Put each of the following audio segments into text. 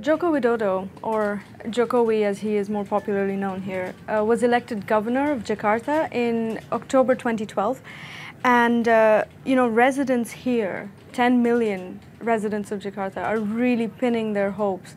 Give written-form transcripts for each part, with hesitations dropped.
Joko Widodo, or Jokowi as he is more popularly known here, was elected governor of Jakarta in October 2012. And, residents here, 10 million residents of Jakarta, are really pinning their hopes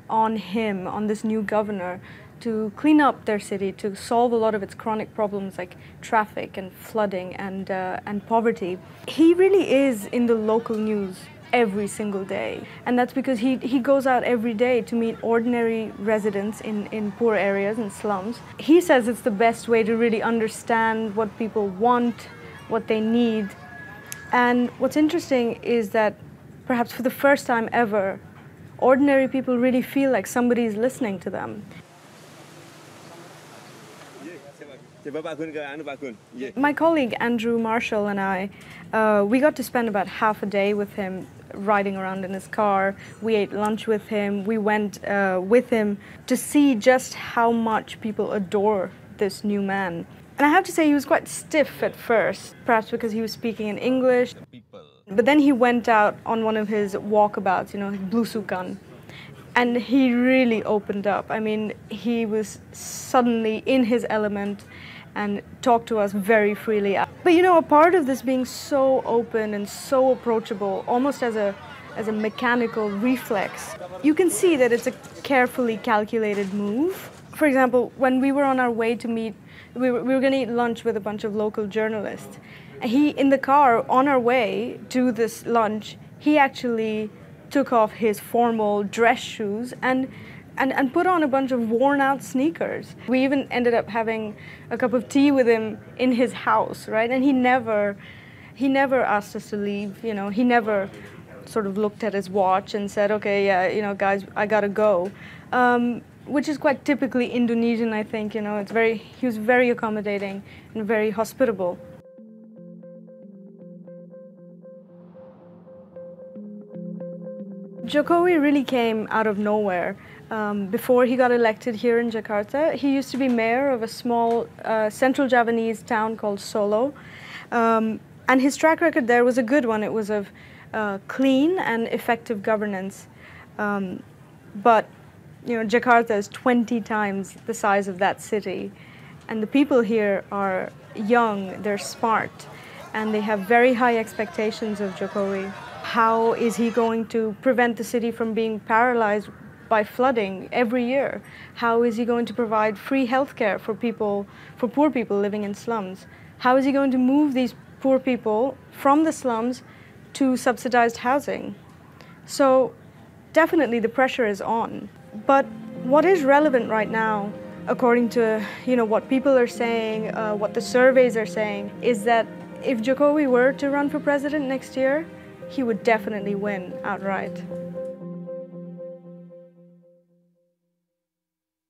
on him, on this new governor, to clean up their city, to solve a lot of its chronic problems like traffic and flooding and poverty. He really is in the local news every single day. And that's because he goes out every day to meet ordinary residents in poor areas and slums. He says it's the best way to really understand what people want, what they need. And what's interesting is that perhaps for the first time ever, ordinary people really feel like somebody's listening to them. My colleague Andrew Marshall and I, we got to spend about half a day with him riding around in his car. We ate lunch with him. We went with him to see just how much people adore this new man. And I have to say he was quite stiff at first, perhaps because he was speaking in English. But then he went out on one of his walkabouts, blusukan. And he really opened up. I mean, he was suddenly in his element and talked to us very freely. But a part of this being so open and so approachable, almost as a mechanical reflex, you can see that it's a carefully calculated move. For example, when we were on our way to meet, we were going to eat lunch with a bunch of local journalists. In the car, on our way to this lunch, he actually took off his formal dress shoes and put on a bunch of worn-out sneakers. We even ended up having a cup of tea with him in his house, right? And he never asked us to leave. He never sort of looked at his watch and said, "Okay, yeah, guys, I gotta go," which is quite typically Indonesian, I think. He was very accommodating and very hospitable. Jokowi really came out of nowhere. Before he got elected here in Jakarta, he used to be mayor of a small central Javanese town called Solo. And his track record there was a good one. It was of clean and effective governance. But Jakarta is 20 times the size of that city. And the people here are young, they're smart, and they have very high expectations of Jokowi. How is he going to prevent the city from being paralyzed by flooding every year? How is he going to provide free healthcare for poor people living in slums? How is he going to move these poor people from the slums to subsidized housing? So definitely the pressure is on. But what is relevant right now, according to what people are saying, what the surveys are saying, is that if Jokowi were to run for president next year, he would definitely win outright.